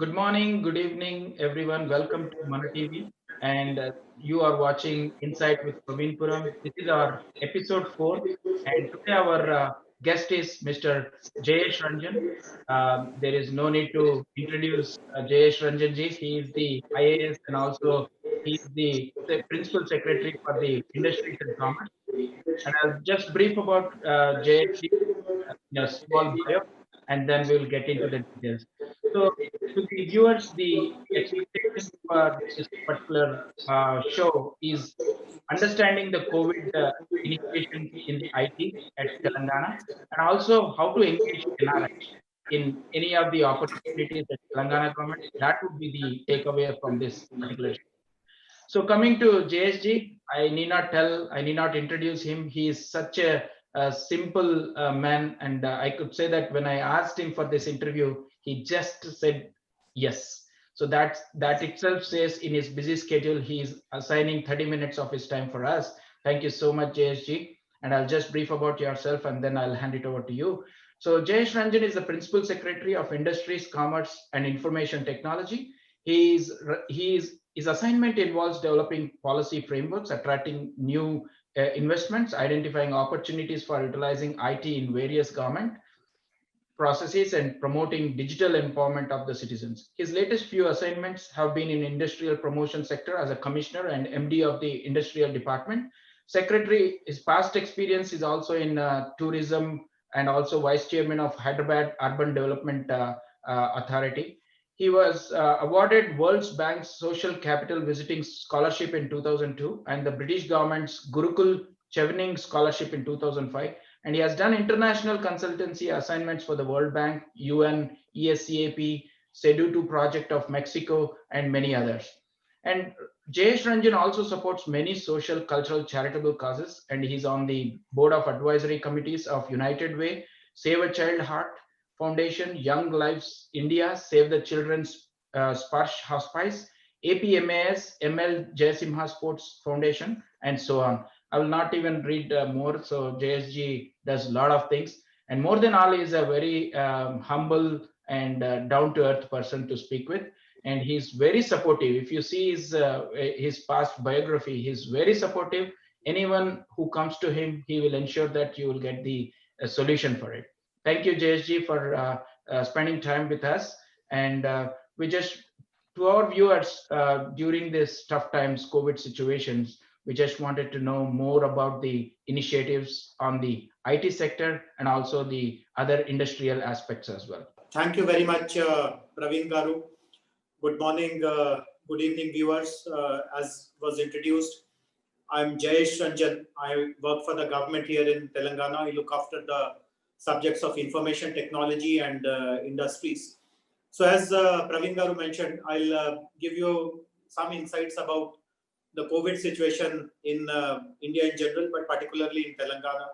Good morning, good evening, everyone. Welcome to Mana TV. And you are watching Insight with Praveen Puram. This is our episode 4. And today, our guest is Mr. Jayesh Ranjan. There is no need to introduce Jayesh Ranjan ji. He is the IAS and also he is the Principal Secretary for the Industries and Commerce. And I'll just brief about Jayesh ji in a small bio, and then we'll get into the details. So, to the viewers, the expectation for this particular show is understanding the COVID initiations in the IT at Telangana, and also how to engage NRIs in any of the opportunities that Telangana government. That would be the takeaway from this particular show. So coming to JSG, I need not introduce him. He is such a simple man, and I could say that when I asked him for this interview, he just said yes. So that itself says in his busy schedule, he is assigning 30 minutes of his time for us. Thank you so much, JSG. And I'll just brief about yourself, and then I'll hand it over to you. So Jayesh Ranjan is the Principal Secretary of Industries, Commerce, and Information Technology. His assignment involves developing policy frameworks, attracting new investments, identifying opportunities for utilizing IT in various government processes, and promoting digital empowerment of the citizens. His latest few assignments have been in industrial promotion sector as a commissioner and MD of the industrial department. Secretary, his past experience is also in tourism and also vice chairman of Hyderabad Urban Development Authority. He was awarded World Bank's Social Capital Visiting Scholarship in 2002 and the British government's Gurukul Chevening Scholarship in 2005, and he has done international consultancy assignments for the World Bank, UN, ESCAP, SEDU2 project of Mexico, and many others. And Jayesh Ranjan also supports many social, cultural, charitable causes, and he's on the board of advisory committees of United Way, Save a Child Heart Foundation, Young Lives India, Save the Children's Sparsh Hospice, APMAS, ML Jayasimha Sports Foundation, and so on. I will not even read more. So JSG does a lot of things, and more than all, he is a very humble and down-to-earth person to speak with, and he's very supportive. If you see his past biography, he's very supportive. Anyone who comes to him, he will ensure that you will get the solution for it. Thank you, JSG, for spending time with us, and we just to our viewers during this tough times, COVID situations, we just wanted to know more about the initiatives on the IT sector and also the other industrial aspects as well. Thank you very much, Praveen Garu. Good morning, good evening, viewers. As was introduced, I'm Jayesh Ranjan. I work for the government here in Telangana. I look after the subjects of information technology and industries. So as Praveen Garu mentioned, I'll give you some insights about the COVID situation in India in general, but particularly in Telangana.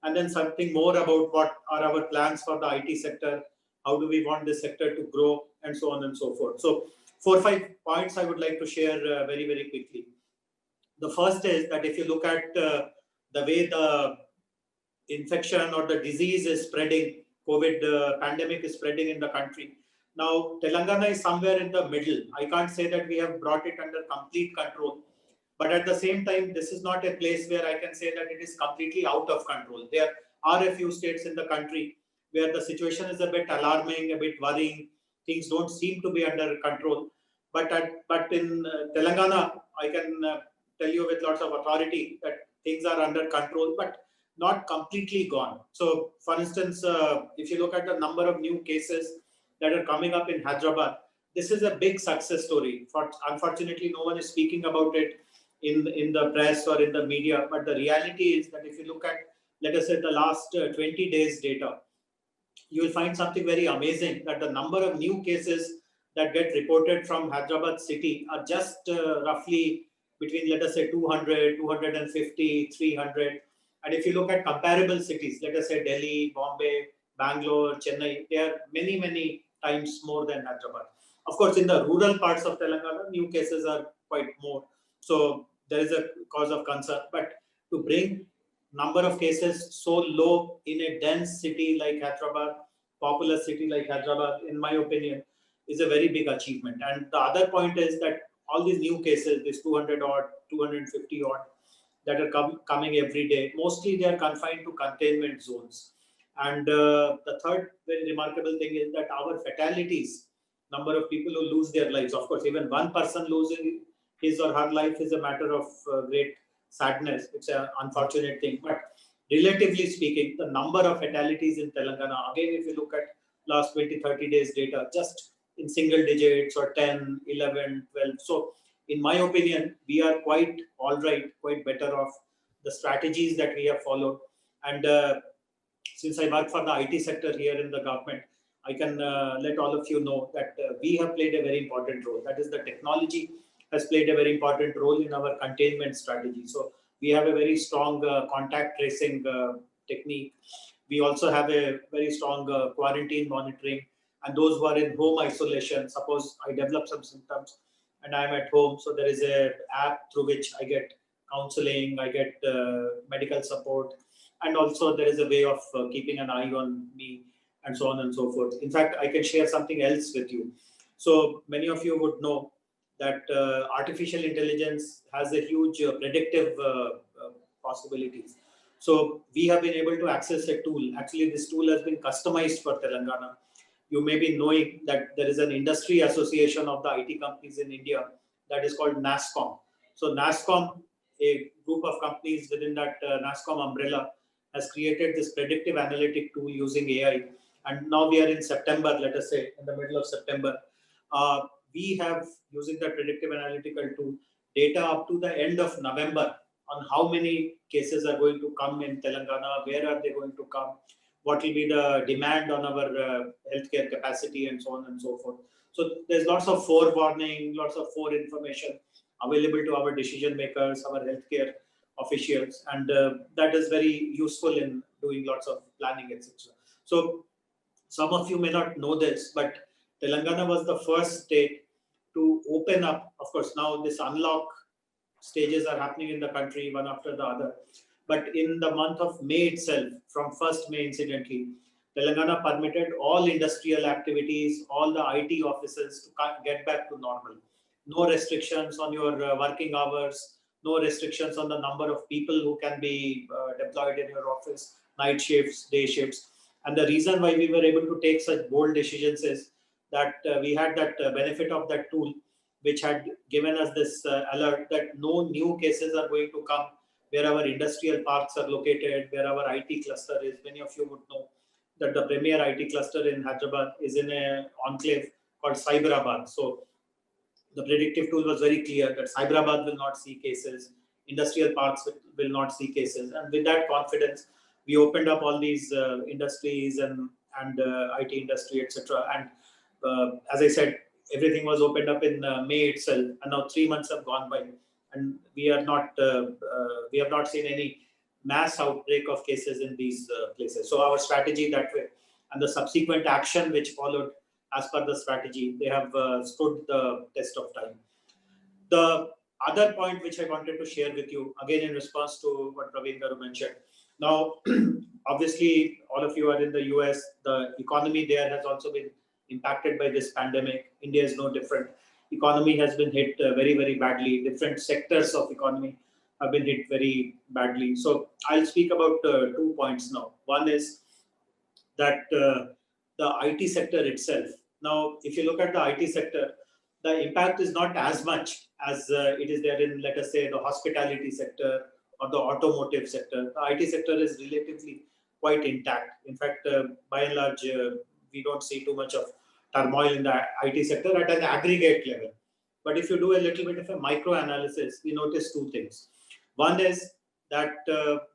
And then something more about what are our plans for the IT sector, how do we want this sector to grow, and so on and so forth. So 4 or 5 points I would like to share very, very quickly. The first is that if you look at the way the infection or the disease is spreading, COVID pandemic is spreading in the country. Now, Telangana is somewhere in the middle. I can't say that we have brought it under complete control, but at the same time, this is not a place where I can say that it is completely out of control. There are a few states in the country where the situation is a bit alarming, a bit worrying. Things don't seem to be under control. But in Telangana, I can tell you with lots of authority that things are under control, but not completely gone. So, for instance, if you look at the number of new cases that are coming up in Hyderabad, this is a big success story. Unfortunately, no one is speaking about it in the press or in the media. But the reality is that if you look at, let us say, the last 20 days data, you will find something very amazing that the number of new cases that get reported from Hyderabad city are just roughly between, let us say, 200, 250, 300. And if you look at comparable cities, let us say Delhi, Bombay, Bangalore, Chennai, they are many, many times more than Hyderabad. Of course, in the rural parts of Telangana, new cases are quite more. So there is a cause of concern. But to bring number of cases so low in a dense city like Hyderabad, populous city like Hyderabad, in my opinion, is a very big achievement. And the other point is that all these new cases, this 200 odd, 250 odd, that are coming every day, mostly they are confined to containment zones. And the third very remarkable thing is that our fatalities, number of people who lose their lives, of course, even one person losing his or her life is a matter of great sadness. It's an unfortunate thing. But relatively speaking, the number of fatalities in Telangana, again, if you look at last 20, 30 days data, just in single digits or 10, 11, 12. So in my opinion, we are quite all right, quite better off the strategies that we have followed. And since I work for the IT sector here in the government, I can let all of you know that we have played a very important role. That is, the technology has played a very important role in our containment strategy. So we have a very strong contact tracing technique. We also have a very strong quarantine monitoring. And those who are in home isolation, suppose I develop some symptoms and I'm at home, so there is a app through which I get counseling, I get medical support, and also there is a way of keeping an eye on me, and so on and so forth. In fact, I can share something else with you. So many of you would know that artificial intelligence has a huge predictive possibilities. So we have been able to access a tool. Actually, this tool has been customized for Telangana. You may be knowing that there is an industry association of the IT companies in India that is called NASSCOM. So NASSCOM, a group of companies within that NASSCOM umbrella, has created this predictive analytic tool using AI. And now we are in September, let us say, in the middle of September. We have, using the predictive analytical tool, data up to the end of November on how many cases are going to come in Telangana, where are they going to come, what will be the demand on our healthcare capacity, and so on and so forth. So there's lots of forewarning, lots of information available to our decision makers, our healthcare officials, and that is very useful in doing lots of planning, etc. So some of you may not know this, but Telangana was the first state to open up. Of course, now this unlock stages are happening in the country one after the other. But in the month of May itself, from 1st May incidentally, Telangana permitted all industrial activities, all the IT offices to get back to normal. No restrictions on your working hours, no restrictions on the number of people who can be deployed in your office, night shifts, day shifts. And the reason why we were able to take such bold decisions is that we had that benefit of that tool, which had given us this alert that no new cases are going to come where our industrial parks are located, where our IT cluster is. Many of you would know that the premier IT cluster in Hyderabad is in an enclave called Cyberabad. So the predictive tool was very clear that Cyberabad will not see cases, industrial parks will not see cases. And with that confidence, we opened up all these industries and IT industry, etc. And as I said, everything was opened up in May itself, and now 3 months have gone by, and we have not seen any mass outbreak of cases in these places. So our strategy that way, and the subsequent action which followed as per the strategy, they have stood the test of time. The other point which I wanted to share with you, again in response to what Praveen Garu mentioned. Now, obviously, all of you are in the US. The economy there has also been impacted by this pandemic. India is no different. Economy has been hit very, very badly. Different sectors of economy have been hit very badly. So I'll speak about 2 points now. One is that the IT sector itself. Now, if you look at the IT sector, the impact is not as much as it is there in, let us say, the hospitality sector or the automotive sector. The IT sector is relatively quite intact. In fact, by and large, we don't see too much of turmoil in the IT sector at an aggregate level. But if you do a little bit of a micro analysis, we notice two things. One is that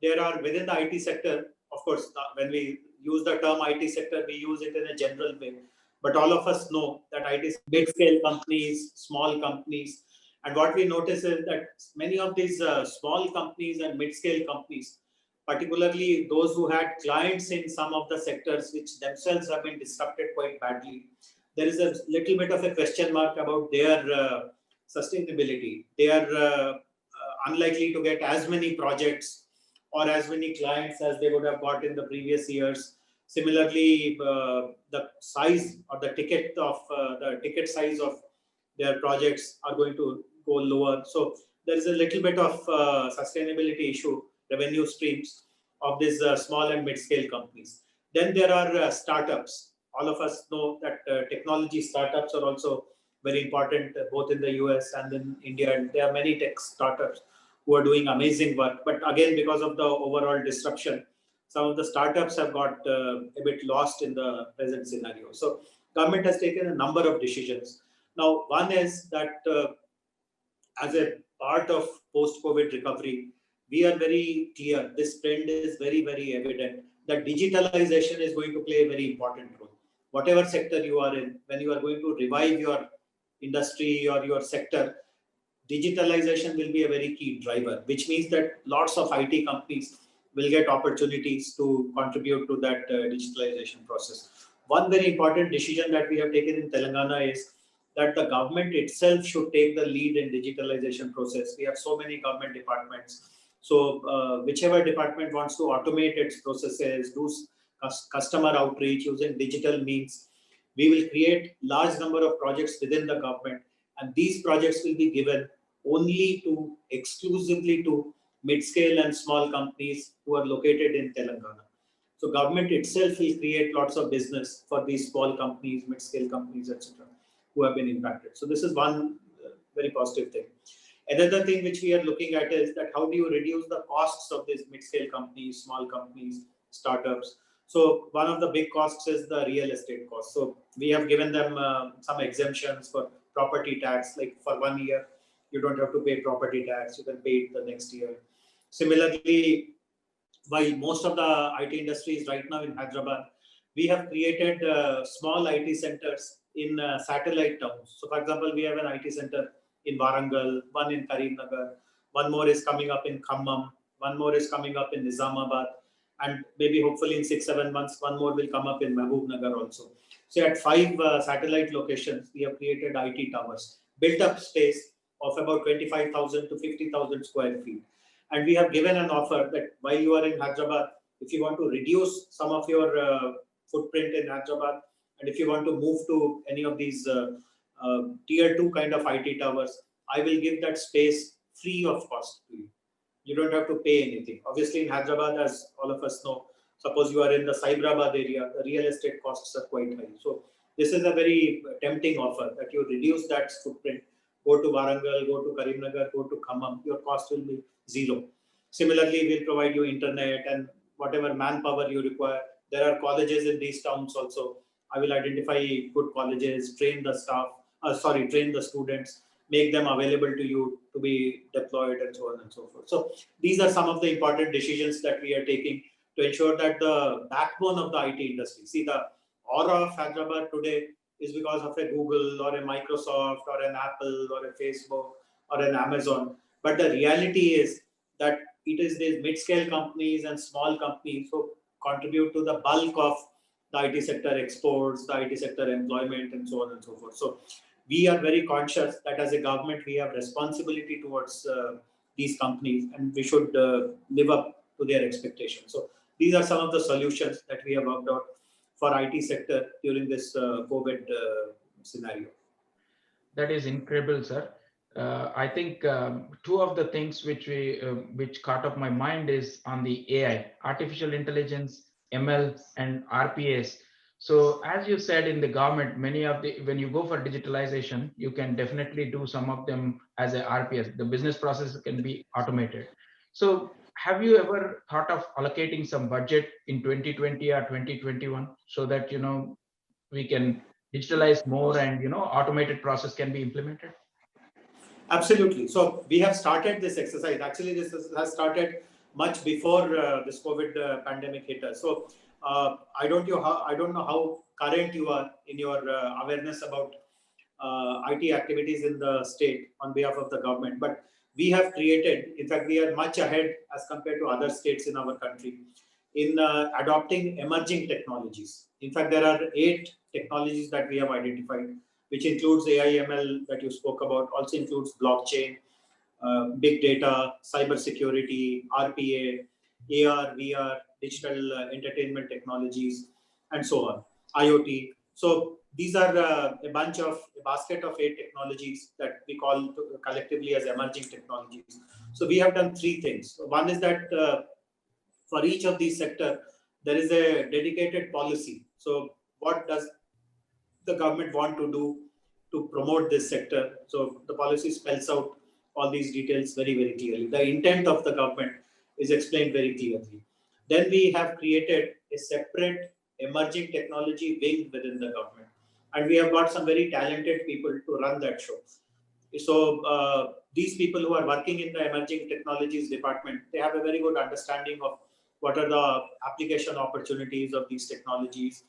there are within the IT sector, of course, when we use the term IT sector, we use it in a general way. But all of us know that IT mid-scale companies, small companies, and what we notice is that many of these small companies and mid-scale companies, particularly those who had clients in some of the sectors which themselves have been disrupted quite badly, there is a little bit of a question mark about their sustainability. They are unlikely to get as many projects or as many clients as they would have got in the previous years. Similarly, the size or the ticket size of their projects are going to go lower. So there is a little bit of sustainability issue, revenue streams of these small and mid-scale companies. Then there are startups. All of us know that technology startups are also very important, both in the US and in India. And there are many tech startups who are doing amazing work. But again, because of the overall disruption, some of the startups have got a bit lost in the present scenario. So government has taken a number of decisions. Now, one is that as a part of post-COVID recovery, we are very clear. This trend is very, very evident that digitalization is going to play a very important role. Whatever sector you are in, when you are going to revive your industry or your sector, digitalization will be a very key driver, which means that lots of IT companies will get opportunities to contribute to that digitalization process. One very important decision that we have taken in Telangana is that the government itself should take the lead in digitalization process. We have so many government departments. So whichever department wants to automate its processes, do customer outreach using digital means, we will create large number of projects within the government, and these projects will be given only to exclusively to mid-scale and small companies who are located in Telangana. So government itself will create lots of business for these small companies, mid-scale companies, etc., who have been impacted. So this is one very positive thing. Another thing which we are looking at is that how do you reduce the costs of these mid-scale companies, small companies, startups. So one of the big costs is the real estate cost. So we have given them some exemptions for property tax, like for 1 year, you don't have to pay property tax, you can pay it the next year. Similarly, while most of the IT industries right now in Hyderabad, we have created small IT centers in satellite towns. So for example, we have an IT center in Warangal, one in Karimnagar, one more is coming up in Khammam, one more is coming up in Nizamabad, and maybe hopefully in 6-7 months, one more will come up in Mahbubnagar also. So at 5 satellite locations, we have created IT towers, built up space of about 25,000 to 50,000 square feet. And we have given an offer that while you are in Hyderabad, if you want to reduce some of your footprint in Hyderabad, and if you want to move to any of these tier 2 kind of IT towers, I will give that space free of cost to you. You don't have to pay anything. Obviously, in Hyderabad, as all of us know, suppose you are in the Cyberabad area, the real estate costs are quite high. So this is a very tempting offer that you reduce that footprint, go to Warangal, go to Karimnagar, go to Khammam, your cost will be zero. Similarly, we'll provide you internet and whatever manpower you require. There are colleges in these towns also. I will identify good colleges, train the staff, train the students, make them available to you to be deployed and so on and so forth. So these are some of the important decisions that we are taking to ensure that the backbone of the IT industry, see the aura of Hyderabad today is because of a Google or a Microsoft or an Apple or a Facebook or an Amazon. But the reality is that it is these mid-scale companies and small companies who contribute to the bulk of the IT sector exports, the IT sector employment, and so on and so forth. So we are very conscious that as a government, we have responsibility towards these companies, and we should live up to their expectations. So these are some of the solutions that we have worked out for IT sector during this COVID scenario. That is incredible, sir. I think two of the things which caught up my mind is on the AI, artificial intelligence, ML, and RPAs. So as you said, in the government, many of the when you go for digitalization, you can definitely do some of them as a RPS. The business process can be automated. So have you ever thought of allocating some budget in 2020 or 2021 so that we can digitalize more and automated process can be implemented? Absolutely. So we have started this exercise. Actually, this has started much before this COVID pandemic hit us. So I don't know how current you are in your awareness about IT activities in the state on behalf of the government, but we have created, in fact, we are much ahead as compared to other states in our country in adopting emerging technologies. In fact, there are 8 technologies that we have identified, which includes AI, ML that you spoke about, also includes blockchain, big data, cyber security, RPA, AR, VR, digital entertainment technologies, and so on, IoT. So these are a basket of 8 technologies that we call collectively as emerging technologies. So we have done 3 things. One is that for each of these sector, there is a dedicated policy. So what does the government want to do to promote this sector? So the policy spells out all these details very, very clearly. The intent of the government is explained very clearly. Then we have created a separate emerging technology wing within the government. And we have got some very talented people to run that show. So these people who are working in the emerging technologies department, they have a very good understanding of what are the application opportunities of these technologies,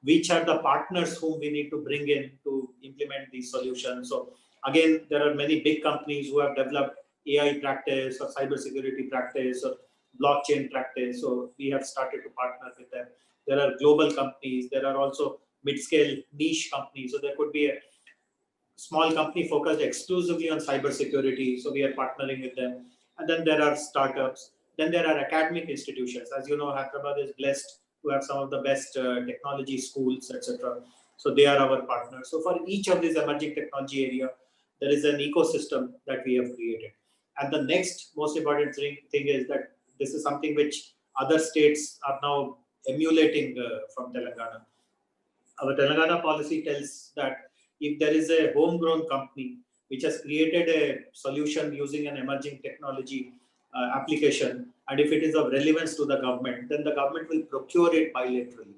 which are the partners whom we need to bring in to implement these solutions. So again, there are many big companies who have developed AI practice or cybersecurity practice or blockchain practice. So we have started to partner with them. There are global companies. There are also mid-scale niche companies. So there could be a small company focused exclusively on cybersecurity. So we are partnering with them. And then there are startups. Then there are academic institutions. As you know, Hyderabad is blessed to have some of the best technology schools, etc. So they are our partners. So for each of these emerging technology area, there is an ecosystem that we have created. And the next most important thing is that this is something which other states are now emulating from Telangana. Our Telangana policy tells that if there is a homegrown company which has created a solution using an emerging technology application, and if it is of relevance to the government, then the government will procure it bilaterally.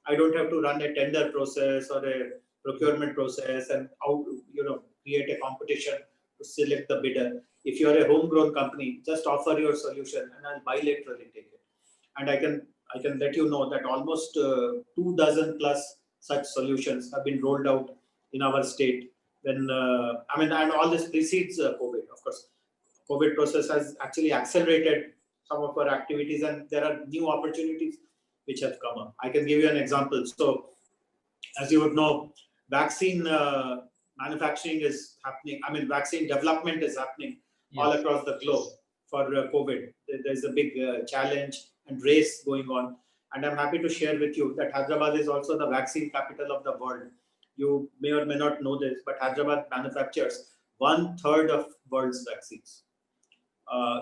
I don't have to run a tender process or a procurement process and create a competition to select the bidder. If you are a homegrown company, just offer your solution and I'll bilaterally take it. And I can let you know that almost 2 dozen plus such solutions have been rolled out in our state. When and all this precedes COVID. Of course, COVID process has actually accelerated some of our activities, and there are new opportunities which have come up. I can give you an example. So, as you would know, vaccine manufacturing is happening. Vaccine development is happening all across the globe for COVID. There's a big challenge and race going on. And I'm happy to share with you that Hyderabad is also the vaccine capital of the world. You may or may not know this, but Hyderabad manufactures 1/3 of world's vaccines.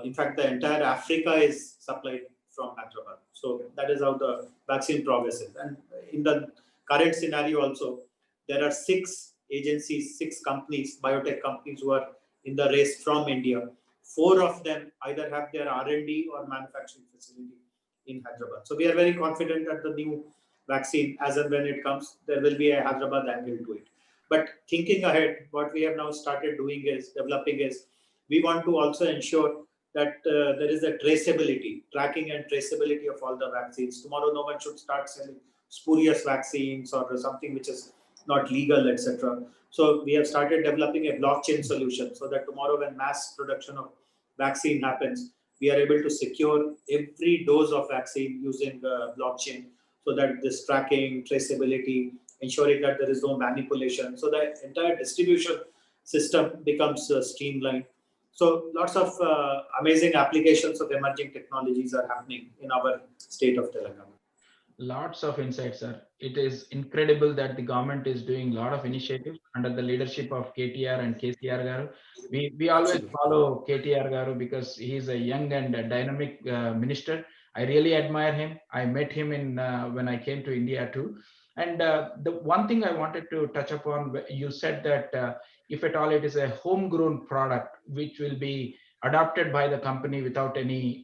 In fact, the entire Africa is supplied from Hyderabad. So that is how the vaccine progresses. And in the current scenario also, there are 6 agencies, 6 companies, biotech companies who are in the race from India. 4 of them either have their R&D or manufacturing facility in Hyderabad. So we are very confident that the new vaccine, as and when it comes, there will be a Hyderabad angle to it. But thinking ahead, what we have now started doing is developing is we want to also ensure that there is a traceability, tracking and traceability of all the vaccines. Tomorrow, no one should start selling spurious vaccines or something which is not legal, etc. So we have started developing a blockchain solution so that tomorrow, when mass production of vaccine happens, we are able to secure every dose of vaccine using blockchain, so that this tracking, traceability, ensuring that there is no manipulation, so that entire distribution system becomes streamlined. So lots of amazing applications of emerging technologies are happening in our state of Telangana. Lots of insights, sir. It is incredible that the government is doing a lot of initiatives under the leadership of KTR and KCR Garu. We always Absolutely. follow KTR Garu because he is a young and dynamic minister. I really admire him. I met him in when I came to India too. And the one thing I wanted to touch upon, you said that if at all it is a homegrown product which will be adopted by the company without any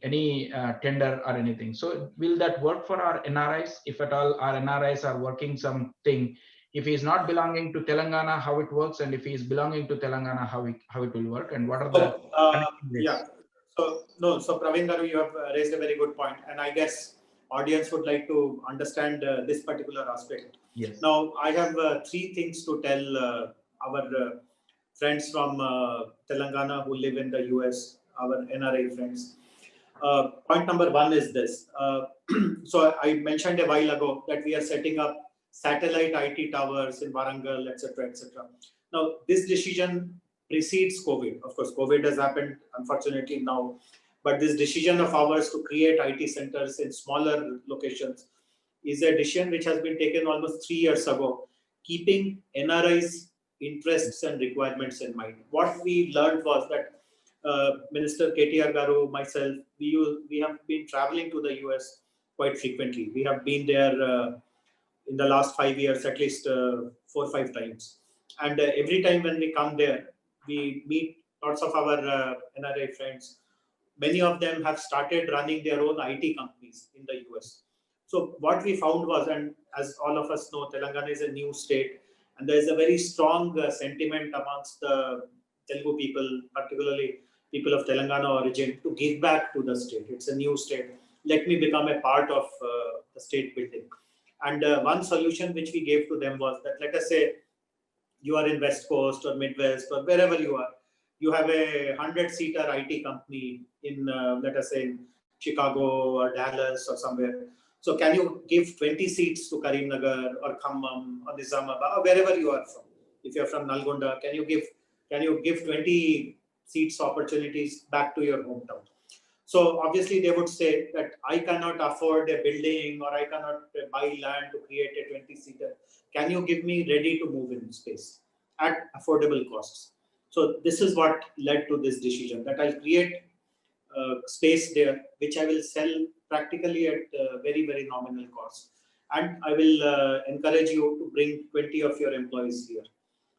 tender or anything. So will that work for our NRIs? If at all our NRIs are working something, if he is not belonging to Telangana, how it works, and if he is belonging to Telangana, how it will work, and what are the connecting rates? Yeah. So Praveen Garu, you have raised a very good point, and I guess audience would like to understand this particular aspect. Yes. Now, I have 3 things to tell our friends from Telangana who live in the US, our NRI friends. Point number 1 is this. So I mentioned a while ago that we are setting up satellite IT towers in Warangal, etc., etc. Now, this decision precedes COVID. Of course, COVID has happened, unfortunately, now. But this decision of ours to create IT centers in smaller locations is a decision which has been taken almost 3 years ago, keeping NRIs' interests and requirements in mind. What we learned was that Minister KTR Garu, myself, we have been traveling to the US quite frequently. We have been there in the last 5 years, at least 4 or 5 times. And every time when we come there, we meet lots of our NRI friends. Many of them have started running their own IT companies in the US. So what we found was, and as all of us know, Telangana is a new state, and there is a very strong sentiment amongst the Telugu people, particularly people of Telangana origin, to give back to the state. It's a new state. Let me become a part of the state building. And one solution which we gave to them was that, let us say you are in West Coast or Midwest or wherever you are, you have a 100-seater IT company in, let us say, in Chicago or Dallas or somewhere. So can you give 20 seats to Karimnagar or Khammam or Nizamabad or wherever you are from? If you're from Nalgonda, can you give 20 seats opportunities back to your hometown? So obviously they would say that I cannot afford a building or I cannot buy land to create a 20-seater. Can you give me ready to move in space at affordable costs? So this is what led to this decision, that I'll create space there, which I will sell practically at very, very nominal cost. And I will encourage you to bring 20 of your employees here.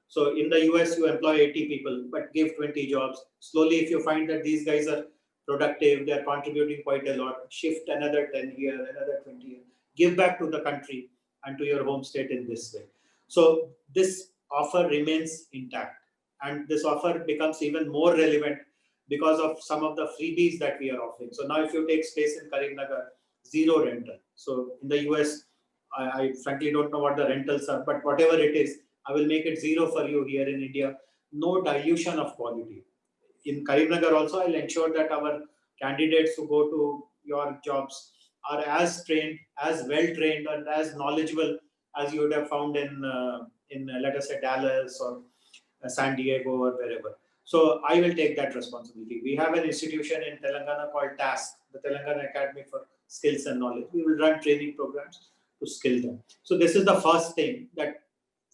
So in the US, you employ 80 people, but give 20 jobs. Slowly, if you find that these guys are productive, they are contributing quite a lot, shift another 10 here, another 20 here. Give back to the country and to your home state in this way. So this offer remains intact. And this offer becomes even more relevant because of some of the freebies that we are offering. So now if you take space in Karimnagar, zero rental. So in the US, I frankly don't know what the rentals are, but whatever it is, I will make it zero for you here in India. No dilution of quality. In Karimnagar also, I'll ensure that our candidates who go to your jobs are as trained, as well trained, and as knowledgeable as you would have found in let us say Dallas or San Diego or wherever. So I will take that responsibility. We have an institution in Telangana called TASK, the Telangana Academy for Skills and Knowledge. We will run training programs to skill them. So this is the first thing, that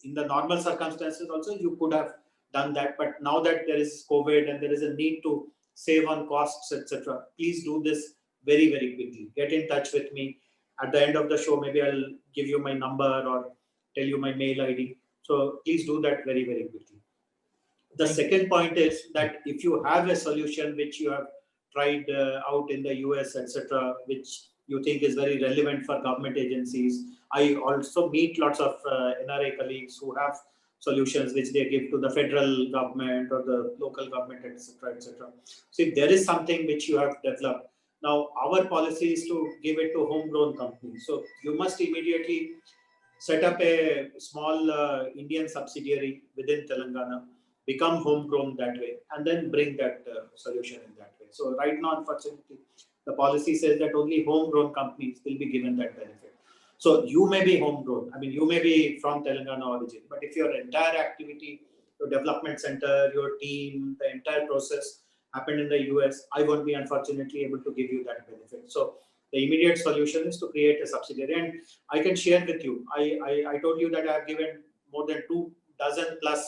in the normal circumstances also you could have done that, but now that there is COVID and there is a need to save on costs, etc., please do this very, very quickly. Get in touch with me. At the end of the show, maybe I'll give you my number or tell you my mail ID. So please do that very, very quickly. The second point is that if you have a solution which you have tried out in the US, etc., which you think is very relevant for government agencies, I also meet lots of NRI colleagues who have solutions which they give to the federal government or the local government, etc., etc. So if there is something which you have developed, now our policy is to give it to homegrown companies. So you must immediately set up a small Indian subsidiary within Telangana, become homegrown that way, and then bring that solution in that way. So right now, unfortunately, the policy says that only homegrown companies will be given that benefit. So you may be homegrown. I mean, you may be from Telangana origin, but if your entire activity, your development center, your team, the entire process happened in the US, I won't be unfortunately able to give you that benefit. So the immediate solution is to create a subsidiary. And I can share with you, I told you that I have given more than 24 plus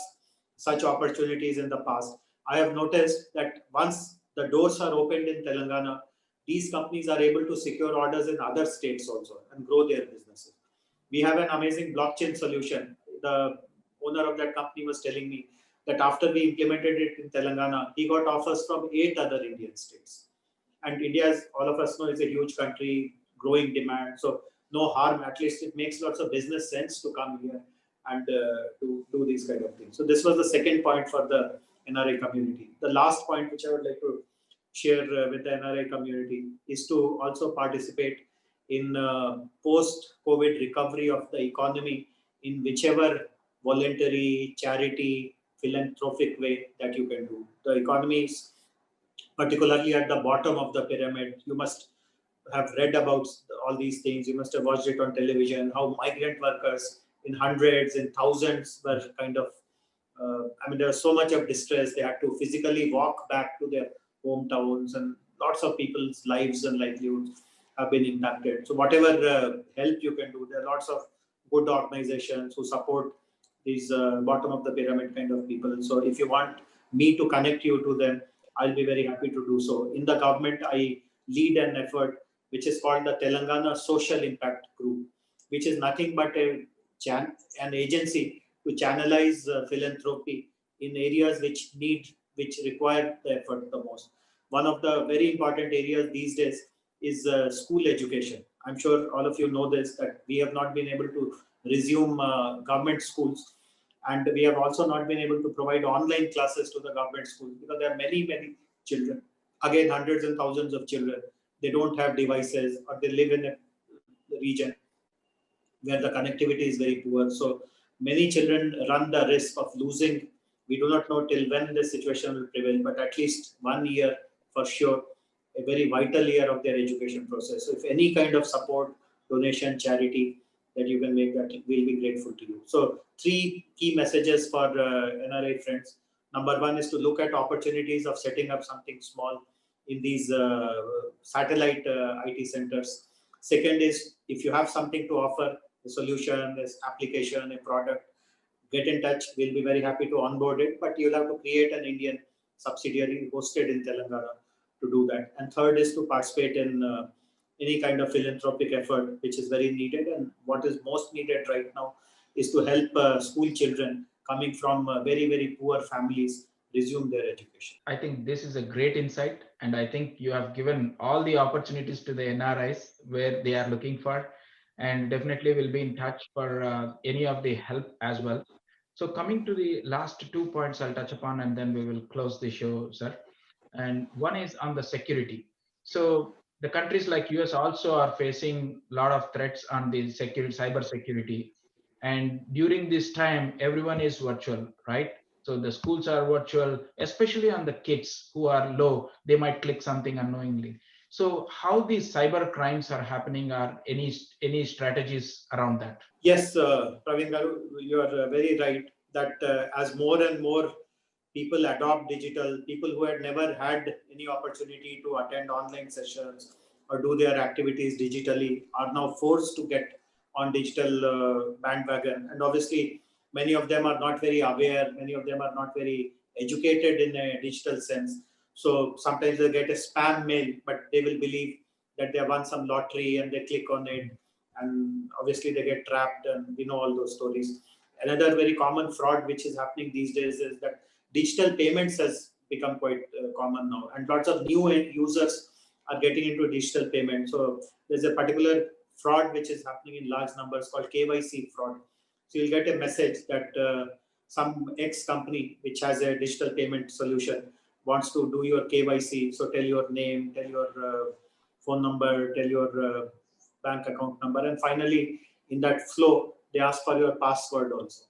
such opportunities in the past. I have noticed that once the doors are opened in Telangana, these companies are able to secure orders in other states also and grow their businesses. We have an amazing blockchain solution. The owner of that company was telling me that after we implemented it in Telangana, he got offers from 8 other Indian states. And India, as all of us know, is a huge country, growing demand. So no harm, at least it makes lots of business sense to come here and to do these kind of things. So this was the second point for the NRI community. The last point which I would like to share with the NRI community is to also participate in post-COVID recovery of the economy in whichever voluntary, charity, philanthropic way that you can do. The economy is particularly at the bottom of the pyramid. You must have read about all these things. You must have watched it on television, how migrant workers in hundreds, in thousands were kind of, there was so much of distress. They had to physically walk back to their hometowns, and lots of people's lives and livelihoods have been impacted. So whatever help you can do, there are lots of good organizations who support these bottom of the pyramid kind of people. So if you want me to connect you to them, I'll be very happy to do so. In the government, I lead an effort which is called the Telangana Social Impact Group, which is nothing but an agency to channelize philanthropy in areas which require the effort the most. One of the very important areas these days is school education. I'm sure all of you know this, that we have not been able to resume government schools, and we have also not been able to provide online classes to the government schools because there are many children, again hundreds and thousands of children, they don't have devices, or they live in a region where the connectivity is very poor. So many children run the risk of losing. We do not know till when this situation will prevail, but at least 1 year for sure, a very vital year of their education process. So if any kind of support, donation, charity that you can make, that will be grateful to you. So three key messages for NRI friends. Number one is to look at opportunities of setting up something small in these satellite IT centers. Second is, if you have something to offer, a solution, this application, a product, get in touch. We'll be very happy to onboard it, but you'll have to create an Indian subsidiary hosted in Telangana to do that. And third is to participate in any kind of philanthropic effort, which is very needed. And what is most needed right now is to help school children coming from very poor families resume their education. I think this is a great insight, and I think you have given all the opportunities to the NRIs where they are looking for, and definitely will be in touch for any of the help as well. So coming to the last 2 points I'll touch upon, and then we will close the show, sir. And one is on the security. So the countries like US also are facing a lot of threats on the security, cyber security. And during this time, everyone is virtual, right? So the schools are virtual, especially on the kids who are low, they might click something unknowingly. So how these cyber crimes are happening, are any strategies around that? Yes, Praveen Garu, you are very right that as more and more people adopt digital, people who had never had any opportunity to attend online sessions or do their activities digitally are now forced to get on digital bandwagon. And obviously, many of them are not very aware, many of them are not very educated in a digital sense. So sometimes they get a spam mail, but they will believe that they won some lottery and they click on it, and obviously they get trapped, and we know all those stories. Another very common fraud which is happening these days is that digital payments has become quite common now, and lots of new users are getting into digital payment. So there's a particular fraud which is happening in large numbers called KYC fraud. So you'll get a message that some X company which has a digital payment solution wants to do your KYC. So tell your name, tell your phone number, tell your bank account number, and finally in that flow they ask for your password also,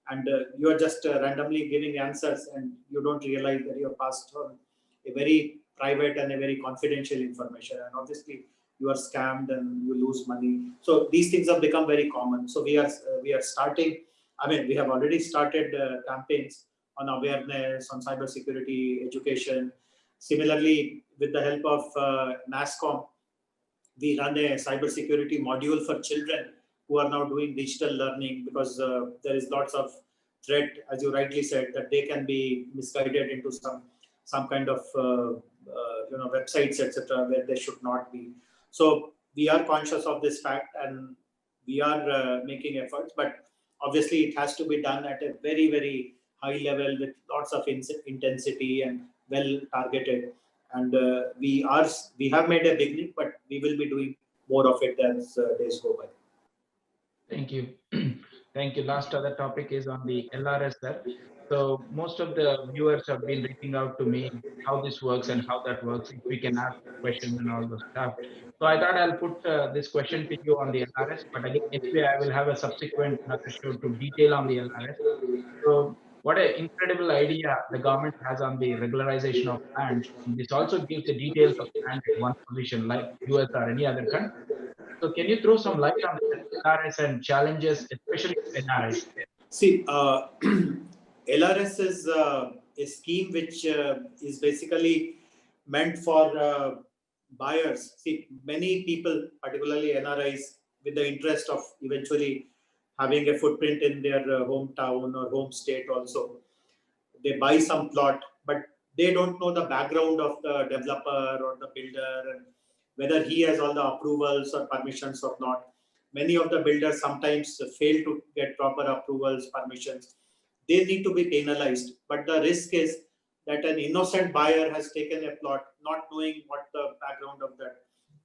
and you are just randomly giving answers, and you don't realize that you have passed on a very private and a very confidential information, and obviously you are scammed and you lose money. So these things have become very common. So we are starting, I mean, we have already started campaigns on awareness on cybersecurity education. Similarly, with the help of NASCOM, we run a cybersecurity module for children who are now doing digital learning, because there is lots of threat, as you rightly said, that they can be misguided into some kind of websites, etc., where they should not be. So we are conscious of this fact, and we are making efforts, but obviously it has to be done at a very high level with lots of intensity and well targeted. And we have made a beginning, but we will be doing more of it as days go by. Thank you. Thank you. Last other topic is on the LRS, sir. So most of the viewers have been reaching out to me how this works and how that works, if we can ask questions and all those stuff. So I thought I'll put this question to you on the LRS, but again, anyway, I will have a subsequent another show to detail on the LRS. So what an incredible idea the government has on the regularization of land. This also gives the details of land at one position, like US or any other country. So can you throw some light on the NRS and challenges, especially for NRIs? See, LRS is a scheme which is basically meant for buyers, see, many people, particularly NRIs, with the interest of eventually having a footprint in their hometown or home state also, they buy some plot, but they don't know the background of the developer or the builder and whether he has all the approvals or permissions or not. Many of the builders sometimes fail to get proper approvals, permissions. They need to be penalized. But the risk is that an innocent buyer has taken a plot, not knowing what the background of that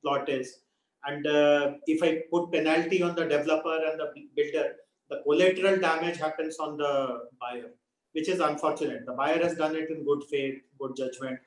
plot is. And if I put penalty on the developer and the builder, the collateral damage happens on the buyer, which is unfortunate. The buyer has done it in good faith, good judgment,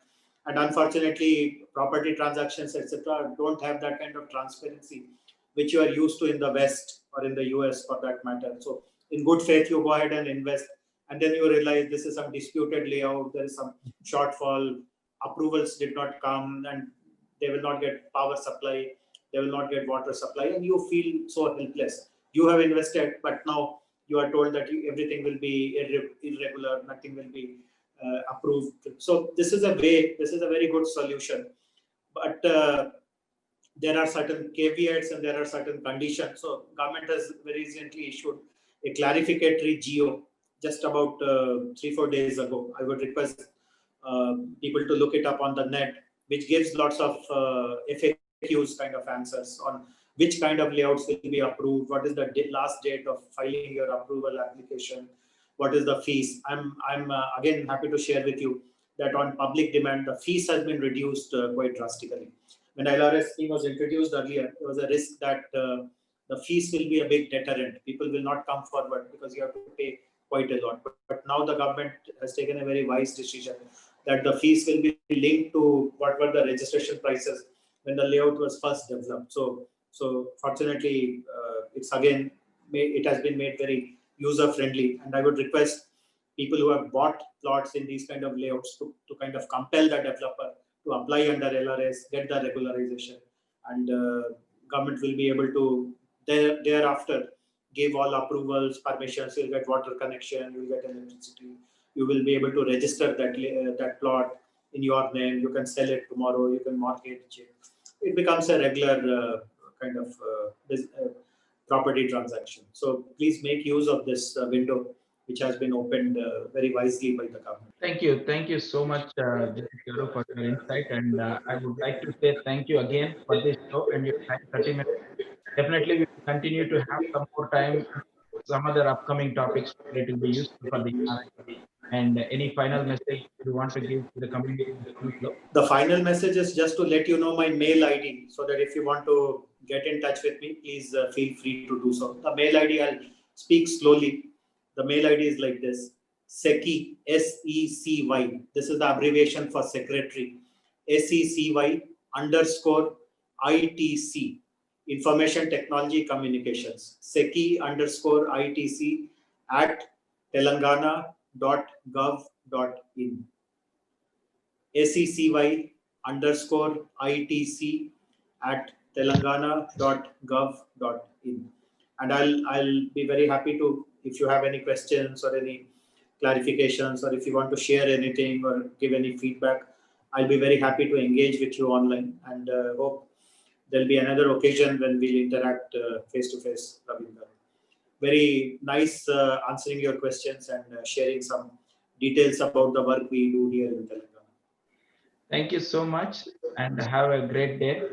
and unfortunately, property transactions, etc., don't have that kind of transparency which you are used to in the West or in the US for that matter. So, in good faith, you go ahead and invest, and then you realize this is some disputed layout, there is some shortfall, approvals did not come, and they will not get power supply, they will not get water supply, and you feel so helpless. You have invested, but now you are told that everything will be irregular, nothing will be approved. So this is a way, this is a very good solution. But there are certain caveats and there are certain conditions. So government has very recently issued a clarificatory GO just about 3-4 days ago. I would request people to look it up on the net, which gives lots of FAQs kind of answers on which kind of layouts will be approved, what is the last date of filing your approval application, what is the fees. I'm again happy to share with you that on public demand, the fees has been reduced quite drastically. When LRS scheme was introduced earlier, there was a risk that the fees will be a big deterrent. People will not come forward because you have to pay quite a lot. But now the government has taken a very wise decision that the fees will be linked to what were the registration prices when the layout was first developed. So fortunately, it's again it has been made very user friendly, and I would request people who have bought plots in these kind of layouts to kind of compel the developer to apply under LRS, get the regularization, and government will be able to thereafter give all approvals, permissions. You'll get water connection, you'll get electricity, you will be able to register that plot in your name. You can sell it tomorrow, you can mortgage it. It becomes a regular kind of property transaction. So please make use of this window which has been opened very wisely by the government. Thank you so much, Jayesh Garu, for your insight. And I would like to say thank you again for this show and your time, 30 minutes. Definitely, we will continue to have some more time, some other upcoming topics where it will be useful for the NRI. And any final message you want to give to the community? The final message is just to let you know my mail ID, so that if you want to get in touch with me, please feel free to do so. The mail ID, I'll speak slowly. The mail ID is like this: SECY, SECY. This is the abbreviation for secretary. SECY _ ITC, Information Technology Communications. SECY _ ITC at telangana.gov.in. SECY _ ITC at telangana.gov.in. And I'll be very happy to, if you have any questions or any clarifications, or if you want to share anything or give any feedback, I'll be very happy to engage with you online, and hope there'll be another occasion when we'll interact face to face, Ravinder. Very nice answering your questions and sharing some details about the work we do here in Telangana. Thank you so much, and have a great day.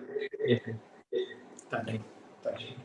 Thank you. Thank you.